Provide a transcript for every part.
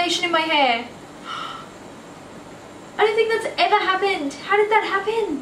foundation in my hair. I don't think that's ever happened. How did that happen?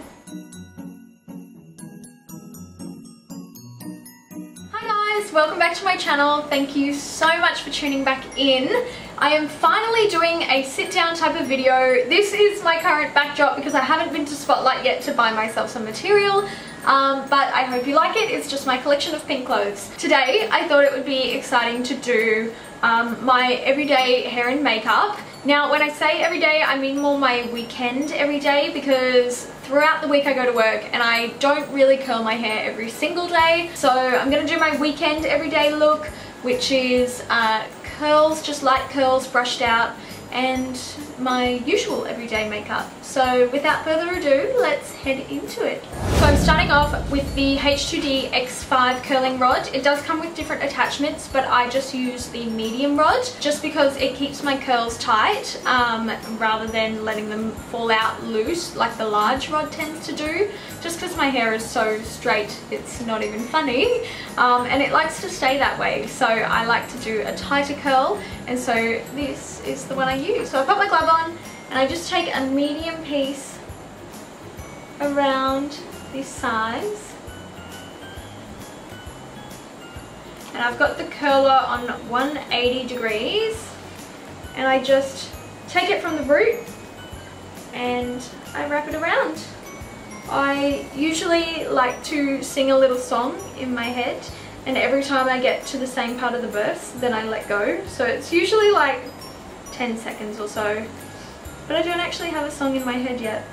Hi guys, welcome back to my channel. Thank you so much for tuning back in. I am finally doing a sit down type of video. This is my current backdrop because I haven't been to Spotlight yet to buy myself some material. But I hope you like it. It's just my collection of pink clothes. Today I thought it would be exciting to do my everyday hair and makeup. Now when I say everyday, I mean more my weekend everyday, because throughout the week I go to work and I don't really curl my hair every single day. So I'm going to do my weekend everyday look, which is curls, just light curls brushed out, and my usual everyday makeup. So without further ado, let's head into it. So I'm starting off with the H2D X5 curling rod. It does come with different attachments, but I just use the medium rod just because it keeps my curls tight rather than letting them fall out loose like the large rod tends to do. Just because my hair is so straight, it's not even funny, and it likes to stay that way. So I like to do a tighter curl, and so this is the one I use. So I've got my glove on and I just take a medium piece around this size, and I've got the curler on 180 degrees, and I just take it from the root and I wrap it around. I usually like to sing a little song in my head, and every time I get to the same part of the verse, then I let go. So it's usually like 10 seconds or so, but I don't actually have a song in my head yet.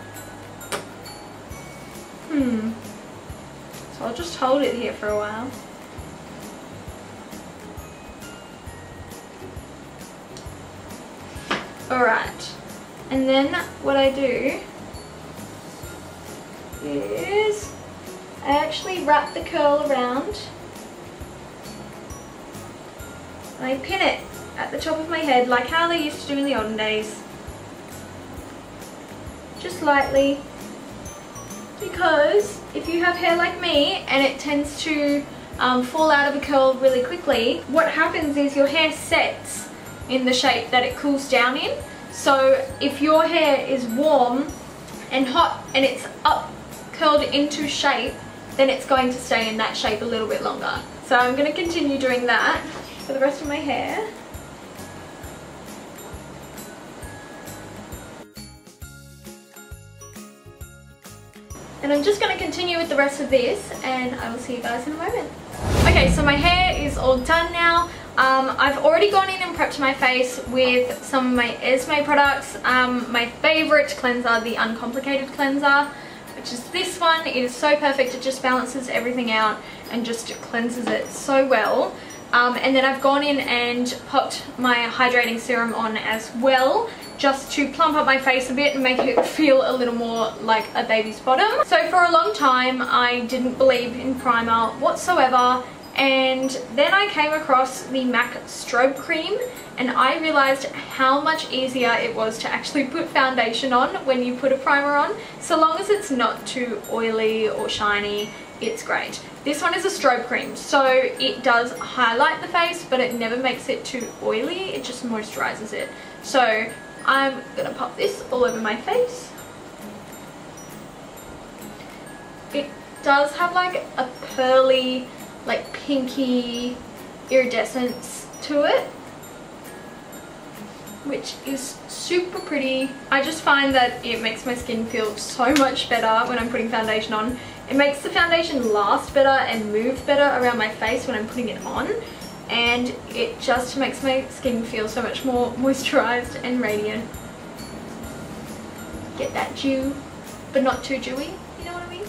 So I'll just hold it here for a while. Alright, and then what I do is I actually wrap the curl around and I pin it at the top of my head like how they used to do in the olden days. Just lightly, because if you have hair like me and it tends to fall out of a curl really quickly, what happens is your hair sets in the shape that it cools down in. So if your hair is warm and hot and it's up curled into shape, then it's going to stay in that shape a little bit longer. So I'm going to continue doing that for the rest of my hair. And I'm just going to continue with the rest of this, and I will see you guys in a moment. Okay, so my hair is all done now. I've already gone in and prepped my face with some of my Esme products. My favourite cleanser, the Uncomplicated Cleanser, which is this one. It is so perfect. It just balances everything out and just cleanses it so well. And then I've gone in and popped my hydrating serum on as well, just to plump up my face a bit and make it feel a little more like a baby's bottom. So for a long time I didn't believe in primer whatsoever, and then I came across the MAC Strobe Cream and I realized how much easier it was to actually put foundation on when you put a primer on. So long as it's not too oily or shiny, it's great. This one is a strobe cream, so it does highlight the face, but it never makes it too oily, it just moisturizes it. So I'm gonna pop this all over my face. It does have like a pearly, like pinky iridescence to it, which is super pretty. I just find that it makes my skin feel so much better when I'm putting foundation on. It makes the foundation last better and move better around my face when I'm putting it on, and it just makes my skin feel so much more moisturized and radiant. Get that dew, but not too dewy, you know what I mean?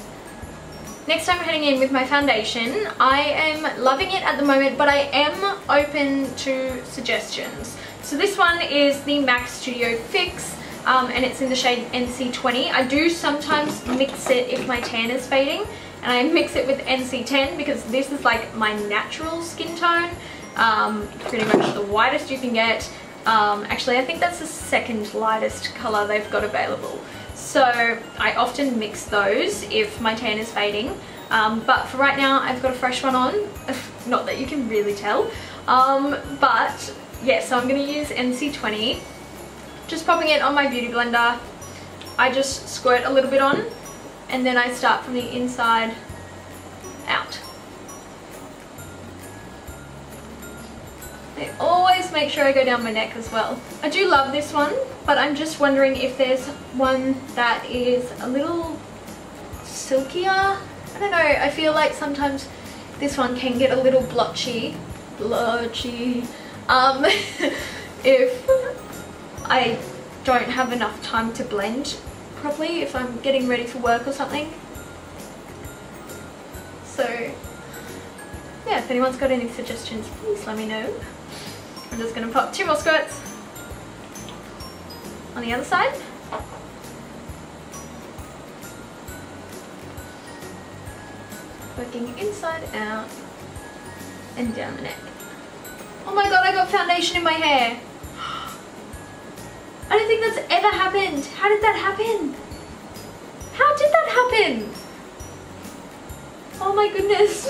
Next I'm heading in with my foundation. I am loving it at the moment, but I am open to suggestions. So this one is the MAC Studio Fix, and it's in the shade NC20. I do sometimes mix it if my tan is fading, and I mix it with NC10 because this is like my natural skin tone, pretty much the whitest you can get. Actually I think that's the second lightest colour they've got available. So I often mix those if my tan is fading, but for right now I've got a fresh one on, not that you can really tell, but yeah, so I'm going to use NC20. Just popping it on my beauty blender. I just squirt a little bit on and then I start from the inside out. I always make sure I go down my neck as well. I do love this one, but I'm just wondering if there's one that is a little silkier. I don't know, I feel like sometimes this one can get a little blotchy if I don't have enough time to blend properly, if I'm getting ready for work or something. So yeah, if anyone's got any suggestions, please let me know. I'm just going to pop 2 more squirts on the other side. Working inside out and down the neck. Oh my god, I got foundation in my hair. I don't think that's ever happened. How did that happen? How did that happen? Oh my goodness.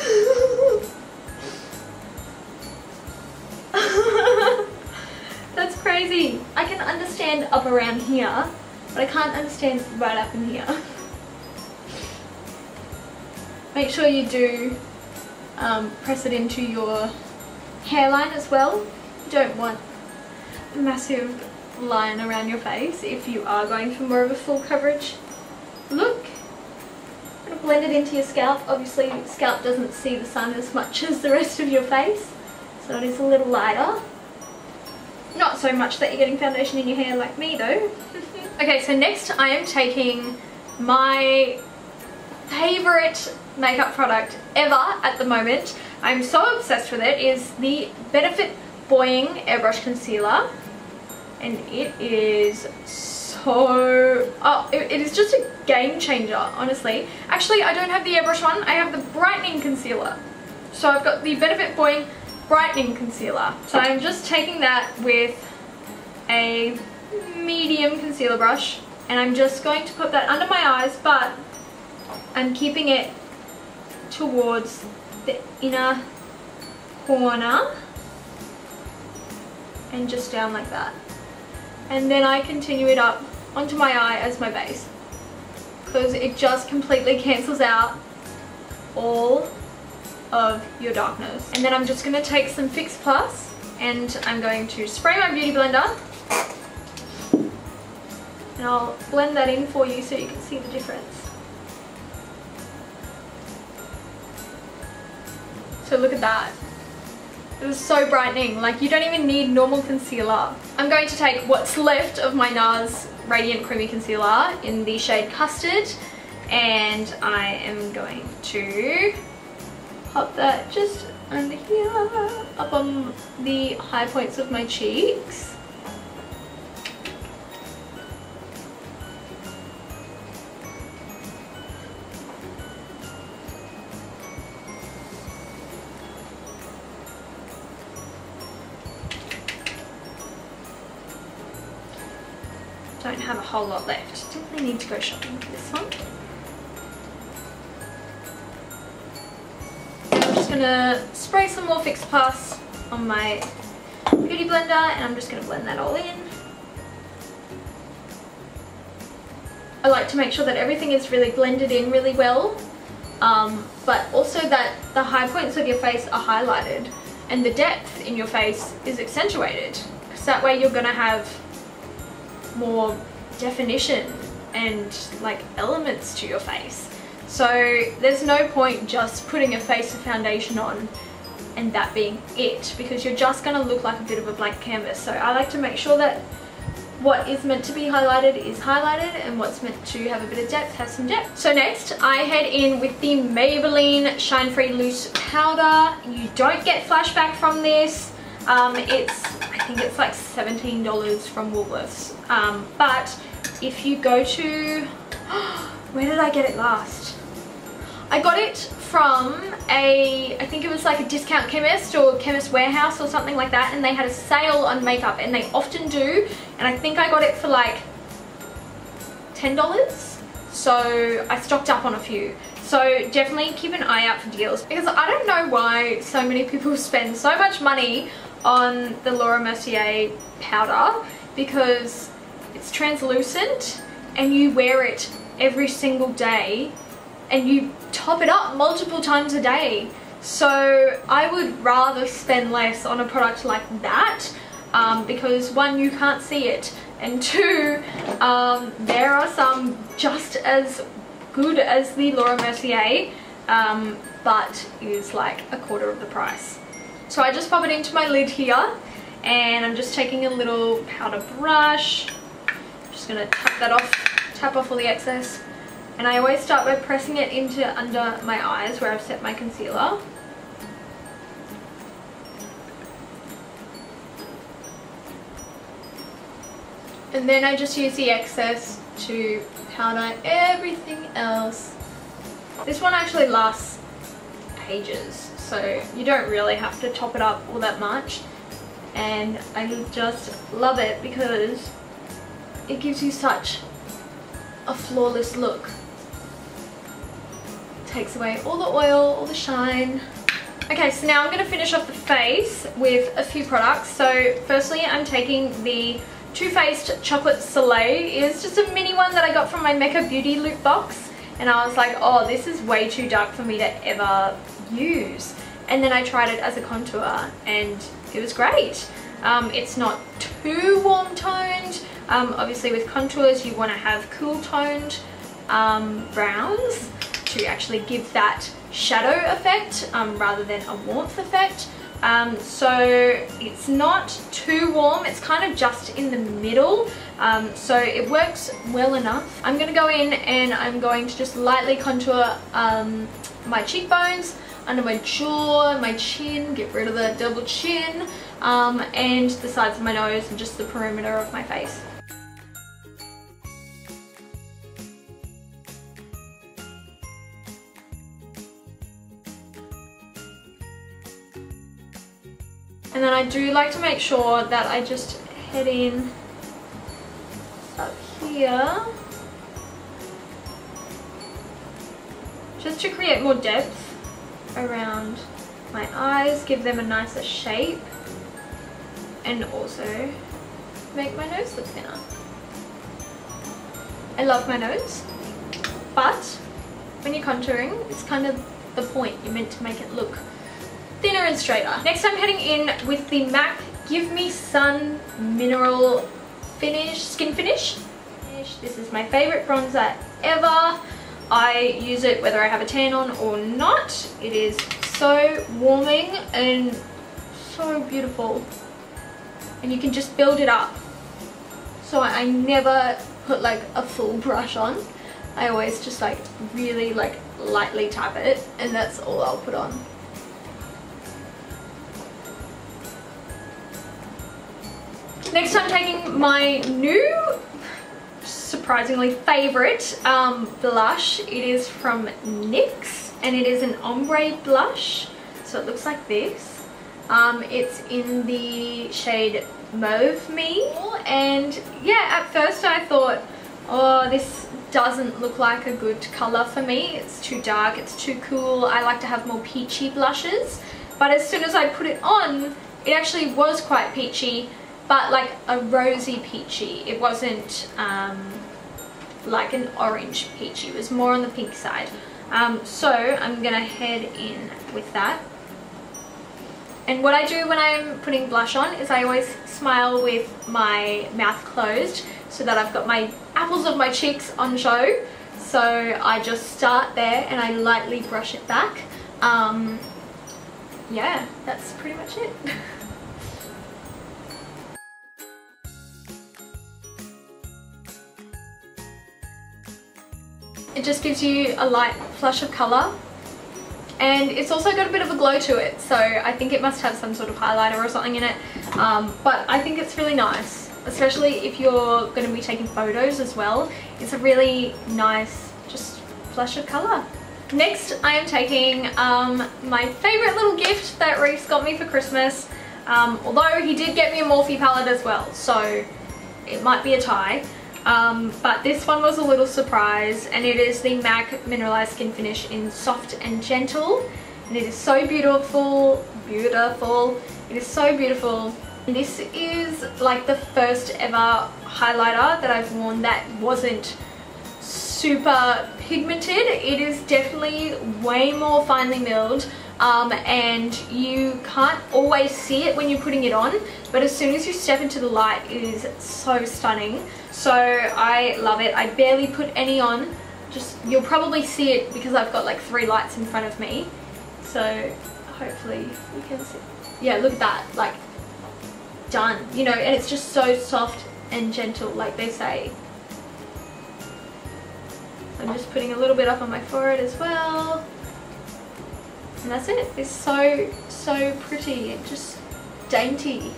That's crazy. I can understand up around here, but I can't understand right up in here. Make sure you do press it into your hairline as well. You don't want a massive line around your face if you are going for more of a full coverage look. I'm going to blend it into your scalp. Obviously, scalp doesn't see the sun as much as the rest of your face, so it is a little lighter. Not so much that you're getting foundation in your hair like me though. Okay, so next I am taking my favourite makeup product ever at the moment. I'm so obsessed with it. Is the Benefit Buoying Airbrush Concealer, and it is so, it is just a game changer, honestly. Actually, I don't have the airbrush one, I have the brightening concealer. So I've got the Benefit Buoying Brightening Concealer. So I'm just taking that with a medium concealer brush and I'm just going to put that under my eyes, but I'm keeping it towards the inner corner and just down like that. And then I continue it up onto my eye as my base, because it just completely cancels out all of your darkness. And then I'm just going to take some Fix Plus and I'm going to spray my beauty blender and I'll blend that in for you so you can see the difference. So look at that. It was so brightening, like you don't even need normal concealer. I'm going to take what's left of my NARS Radiant Creamy Concealer in the shade Custard and I am going to pop that just under here, up on the high points of my cheeks. Don't have a whole lot left. Definitely need to go shopping for this one. I'm just gonna spray some more Fix Plus on my beauty blender and I'm just gonna blend that all in. I like to make sure that everything is really blended in really well, but also that the high points of your face are highlighted and the depth in your face is accentuated, because that way you're gonna have more definition and like elements to your face. So there's no point just putting a face of foundation on and that being it, because you're just going to look like a bit of a blank canvas. So I like to make sure that what is meant to be highlighted is highlighted and what's meant to have a bit of depth has some depth. So next I head in with the Maybelline Shine Free Loose Powder. You don't get flashback from this. I think it's like $17 from Woolworths, but if you go to, where did I get it last? I got it from I think it was like a discount chemist or Chemist Warehouse or something like that, and they had a sale on makeup, and they often do, and I think I got it for like $10, so I stocked up on a few. So definitely keep an eye out for deals, because I don't know why so many people spend so much money on the Laura Mercier powder because it's translucent and you wear it every single day and you top it up multiple times a day. So I would rather spend less on a product like that because one, you can't see it, and two, there are some just as good as the Laura Mercier, but is like a quarter of the price. So I just pop it into my lid here, and I'm just taking a little powder brush, just gonna tap off all the excess. And I always start by pressing it into under my eyes where I've set my concealer. And then I just use the excess to powder everything else. This one actually lasts ages, so you don't really have to top it up all that much. And I just love it because it gives you such a flawless look. Takes away all the oil, all the shine. Okay, so now I'm going to finish off the face with a few products. So firstly, I'm taking the Too Faced Chocolate Soleil. It's just a mini one that I got from my Mecca Beauty loot box, and I was like, oh, this is way too dark for me to ever use. And then I tried it as a contour and it was great. It's not too warm toned. Obviously with contours you want to have cool toned browns to actually give that shadow effect rather than a warmth effect. So it's not too warm, it's kind of just in the middle, so it works well enough. I'm going to go in and I'm going to just lightly contour my cheekbones, under my jaw, my chin, get rid of the double chin, and the sides of my nose and just the perimeter of my face. And then I do like to make sure that I just head in up here just to create more depth around my eyes, give them a nicer shape, and also make my nose look thinner. I love my nose, but when you're contouring, it's kind of the point. You're meant to make it look thinner and straighter. Next, I'm heading in with the MAC Give Me Sun Mineral Skin Finish. This is my favorite bronzer ever. I use it whether I have a tan on or not. It is so warming and so beautiful, and you can just build it up. So I never put like a full brush on. I always just like really like lightly tap it, and that's all I'll put on. Next, I'm taking my new, surprisingly favourite blush. It is from NYX and it is an ombre blush. So it looks like this. It's in the shade Mauve Me. And yeah, at first I thought, oh, this doesn't look like a good colour for me. It's too dark, it's too cool. I like to have more peachy blushes. But as soon as I put it on, it actually was quite peachy, but like a rosy peachy. It wasn't like an orange peachy. It was more on the pink side. So I'm gonna head in with that. And what I do when I'm putting blush on is I always smile with my mouth closed so that I've got my apples of my cheeks on show. So I just start there and I lightly brush it back. Yeah, that's pretty much it. It just gives you a light flush of colour, and it's also got a bit of a glow to it, so I think it must have some sort of highlighter or something in it, but I think it's really nice, especially if you're going to be taking photos as well. It's a really nice just flush of colour. Next, I am taking my favourite little gift that Reese got me for Christmas, although he did get me a Morphe palette as well, so it might be a tie. But this one was a little surprise, and it is the MAC Mineralized Skin Finish in Soft and Gentle, and it is so beautiful, It is so beautiful. This is like the first ever highlighter that I've worn that wasn't super pigmented. It is definitely way more finely milled, and you can't always see it when you're putting it on, but as soon as you step into the light, it is so stunning. So I love it. I barely put any on. Just, you'll probably see it because I've got like 3 lights in front of me, so hopefully you can see. Yeah, look at that, like, done, you know, and it's just so soft and gentle, like they say. I'm just putting a little bit up on my forehead as well, and that's it. It's so pretty and just dainty.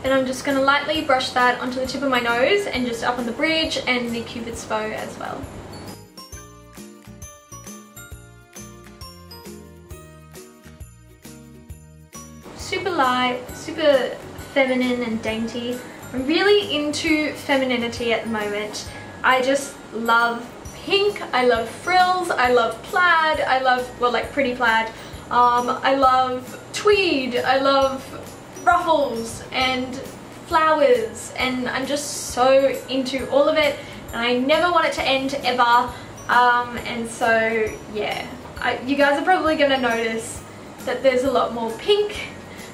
And I'm just going to lightly brush that onto the tip of my nose and just up on the bridge and the Cupid's bow as well. Super light, super feminine and dainty. I'm really into femininity at the moment. I just love pink, I love frills, I love plaid, I love, well, like pretty plaid. I love tweed, I love ruffles and flowers, and I'm just so into all of it, and I never want it to end ever. And so yeah, you guys are probably gonna notice that there's a lot more pink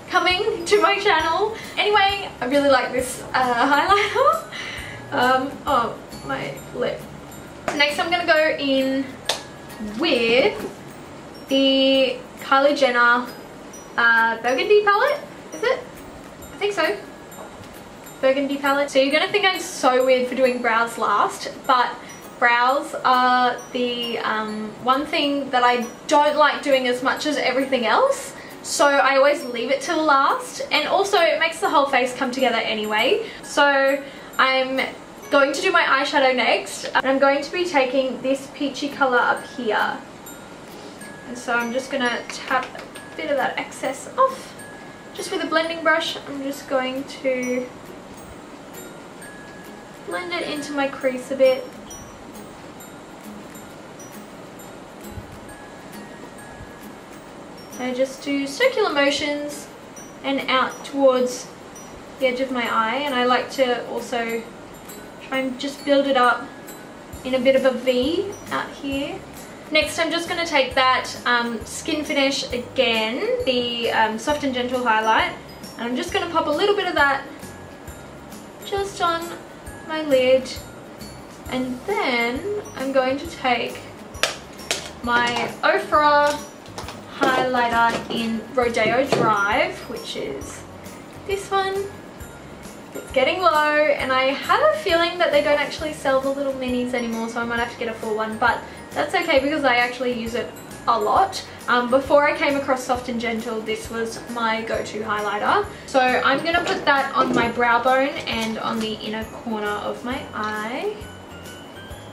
coming to my channel. Anyway, I really like this highlighter. Oh, my lip. Next I'm gonna go in with the Kylie Jenner Burgundy palette. Is it? I think so. Burgundy palette. So you're gonna think I'm so weird for doing brows last, but brows are the one thing that I don't like doing as much as everything else. So I always leave it till last, and also it makes the whole face come together anyway. So I'm going to do my eyeshadow next, and I'm going to be taking this peachy color up here. And so I'm just gonna tap a bit of that excess off. Just with a blending brush, I'm just going to blend it into my crease a bit. So just do circular motions and out towards the edge of my eye, and I like to also try and just build it up in a bit of a V out here. Next I'm just going to take that Skin Finish again, the Soft and Gentle highlight, and I'm just going to pop a little bit of that just on my lid, and then I'm going to take my Ofra highlighter in Rodeo Drive, which is this one. It's getting low, and I have a feeling that they don't actually sell the little minis anymore, so I might have to get a full one, but that's okay because I actually use it a lot. Before I came across Soft and Gentle, this was my go-to highlighter. So I'm going to put that on my brow bone and on the inner corner of my eye.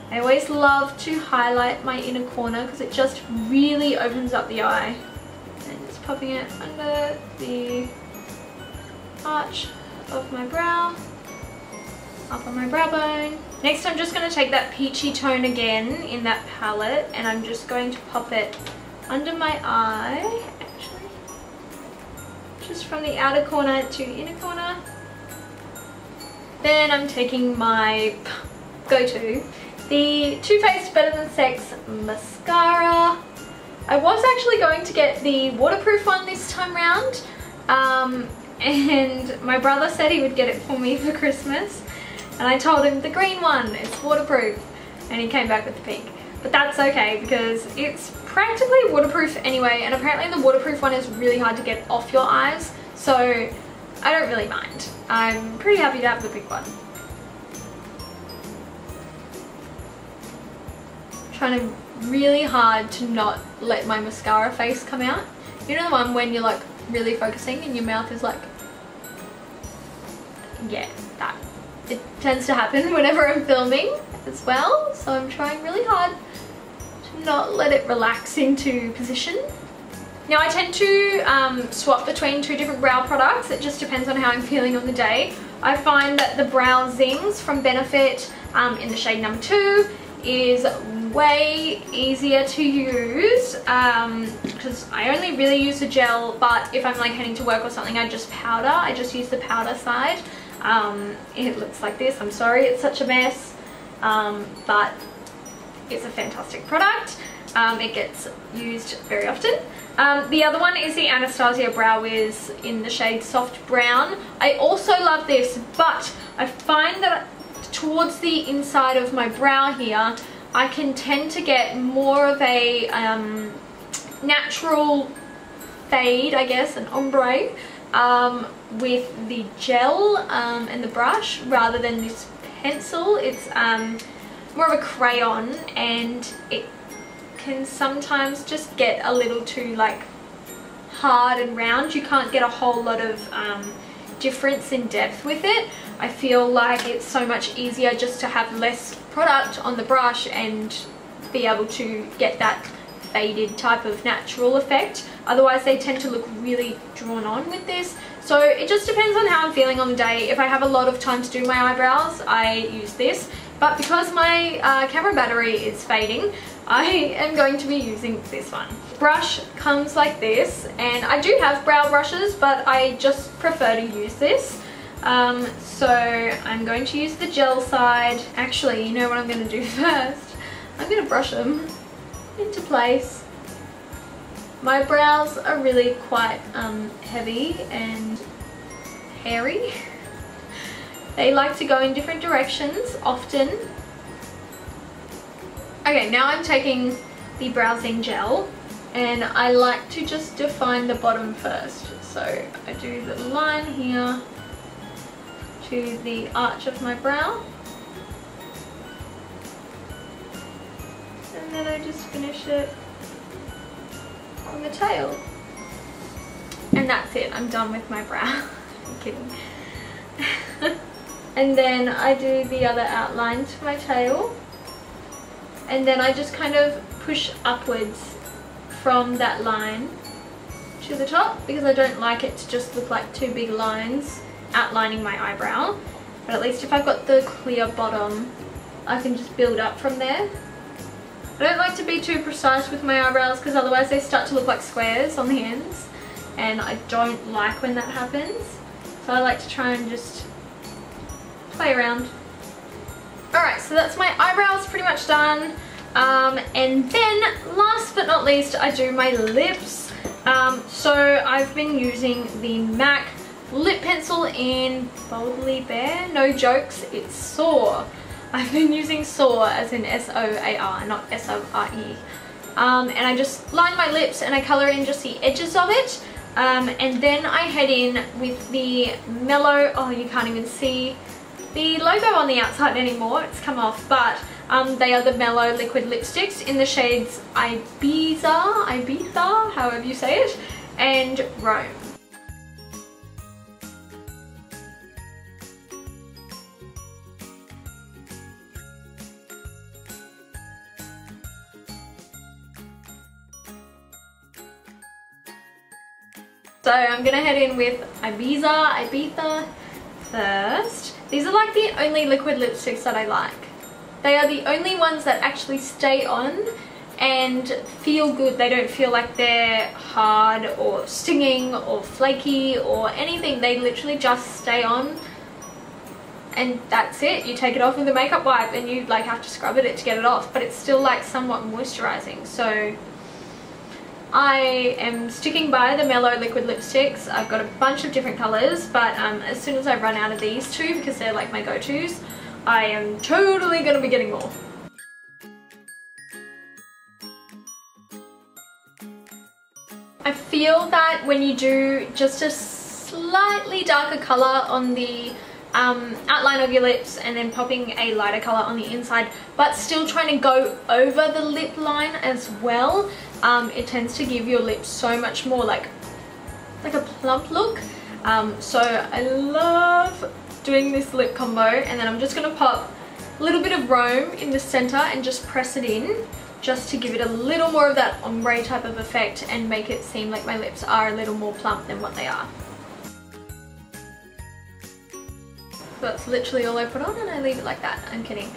I always love to highlight my inner corner because it just really opens up the eye. And just popping it under the arch of my brow, up on my brow bone. Next I'm just going to take that peachy tone again in that palette, and I'm just going to pop it under my eye, actually, just from the outer corner to inner corner. Then I'm taking my go-to, the Too Faced Better Than Sex mascara. I was actually going to get the waterproof one this time round, and my brother said he would get it for me for Christmas, and I told him the green one, it's waterproof, and he came back with the pink. But that's okay because it's practically waterproof anyway, and apparently the waterproof one is really hard to get off your eyes, so I don't really mind. I'm pretty happy to have the pink one. I'm trying really hard to not let my mascara face come out. You know the one when you're like really focusing and your mouth is like, yeah, that. It tends to happen whenever I'm filming as well, so I'm trying really hard to not let it relax into position. Now I tend to swap between 2 different brow products. It just depends on how I'm feeling on the day. I find that the Brow Zings from Benefit in the shade number 2 is way easier to use because I only really use the gel, but if I'm like heading to work or something, I just powder. I just use the powder side. It looks like this. I'm sorry it's such a mess, but it's a fantastic product. It gets used very often. The other one is the Anastasia Brow Wiz in the shade Soft Brown. I also love this, but I find that towards the inside of my brow here, I can tend to get more of a natural fade, I guess, an ombre, with the gel and the brush rather than this pencil. It's more of a crayon, and it can sometimes just get a little too like hard and round. You can't get a whole lot of difference in depth with it. I feel like it's so much easier just to have less product on the brush and be able to get that faded type of natural effect. Otherwise they tend to look really drawn on with this. So it just depends on how I'm feeling on the day. If I have a lot of time to do my eyebrows, I use this. But because my camera battery is fading, I am going to be using this one. Brush comes like this, and I do have brow brushes, but I just prefer to use this. So I'm going to use the gel side. Actually, you know what I'm going to do first? I'm going to brush them into place. My brows are really quite heavy and hairy. They like to go in different directions often. Okay, now I'm taking the browsing gel, and I like to just define the bottom first. So I do the line here to the arch of my brow, and then I just finish it on the tail, and that's it. I'm done with my brow. I'm kidding. And then I do the other outline to my tail, and then I just kind of push upwards from that line to the top, because I don't like it to just look like two big lines outlining my eyebrow. But at least if I've got the clear bottom, I can just build up from there. I don't like to be too precise with my eyebrows, because otherwise they start to look like squares on the ends, and I don't like when that happens. So I like to try and just play around. Alright, so that's my eyebrows pretty much done. And then last but not least, I do my lips. So I've been using the MAC lip pencil in Boldly Bare. No jokes, it's Soar. I've been using Soar as in S-O-A-R, not S-O-R-E. And I just line my lips and I colour in just the edges of it. And then I head in with the Mellow, oh, you can't even see the logo on the outside anymore, it's come off, but they are the Mellow liquid lipsticks in the shades Ibiza, however you say it, and Rome. So I'm gonna head in with Ibiza first. These are like the only liquid lipsticks that I like. They are the only ones that actually stay on and feel good. They don't feel like they're hard or stinging or flaky or anything. They literally just stay on, and that's it. You take it off with a makeup wipe and you like have to scrub it to get it off, but it's still like somewhat moisturizing. So I am sticking by the Mellow liquid lipsticks. I've got a bunch of different colors, but as soon as I run out of these two, because they're like my go-tos, I am totally going to be getting more. I feel that when you do just a slightly darker color on the outline of your lips and then popping a lighter color on the inside, but still trying to go over the lip line as well, it tends to give your lips so much more like a plump look. So I love doing this lip combo, and then I'm just going to pop a little bit of Rome in the center and just press it in, just to give it a little more of that ombre type of effect and make it seem like my lips are a little more plump than what they are. So that's literally all I put on, and I leave it like that. I'm kidding.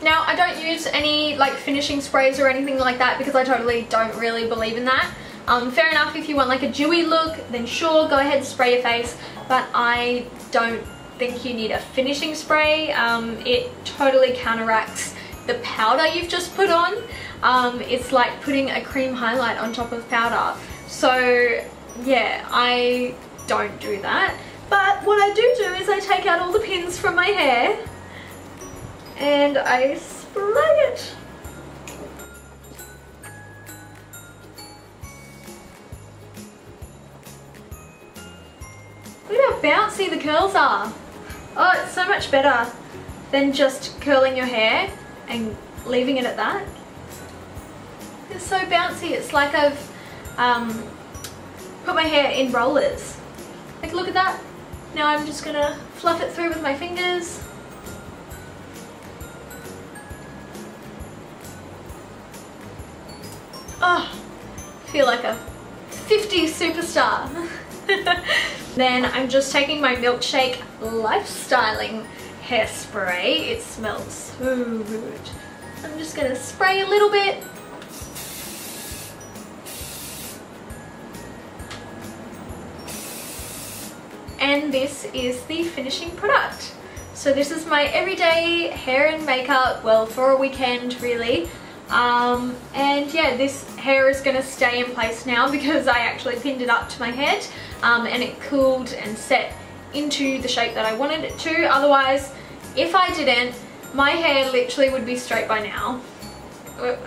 Now, I don't use any like finishing sprays or anything like that because I totally don't really believe in that. Fair enough, if you want like a dewy look, then sure, go ahead and spray your face, but I don't think you need a finishing spray. It totally counteracts the powder you've just put on. It's like putting a cream highlight on top of powder. So yeah, I don't do that. But what I do is I take out all the pins from my hair and I spray it. Look at how bouncy the curls are. Oh, it's so much better than just curling your hair and leaving it at that. It's so bouncy. It's like I've put my hair in rollers. Like, look at that. Now I'm just gonna fluff it through with my fingers. Oh, I feel like a 50s superstar. Then I'm just taking my Milkshake Lifestyling hairspray. It smells so good. I'm just gonna spray a little bit. And this is the finishing product. So this is my everyday hair and makeup, well, for a weekend really. And yeah, this hair is gonna stay in place now because I actually pinned it up to my head, and it cooled and set into the shape that I wanted it to. Otherwise, if I didn't, my hair literally would be straight by now,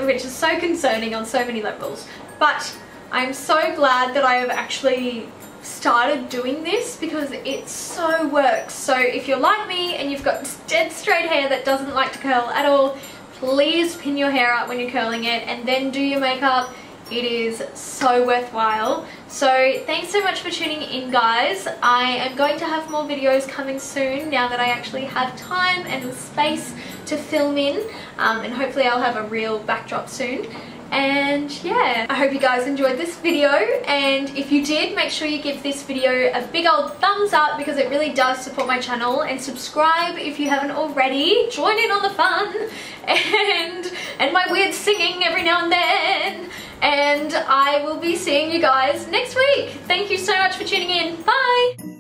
which is so concerning on so many levels. But I'm so glad that I have actually started doing this because it so works. So if you're like me and you've got dead straight hair that doesn't like to curl at all, please pin your hair up when you're curling it and then do your makeup. It is so worthwhile. So thanks so much for tuning in, guys. I am going to have more videos coming soon now that I actually have time and the space to film in, and hopefully I'll have a real backdrop soon. And yeah, I hope you guys enjoyed this video, and if you did, make sure you give this video a big old thumbs up because it really does support my channel, and subscribe if you haven't already. Join in on the fun and my weird singing every now and then, and I will be seeing you guys next week. Thank you so much for tuning in. Bye!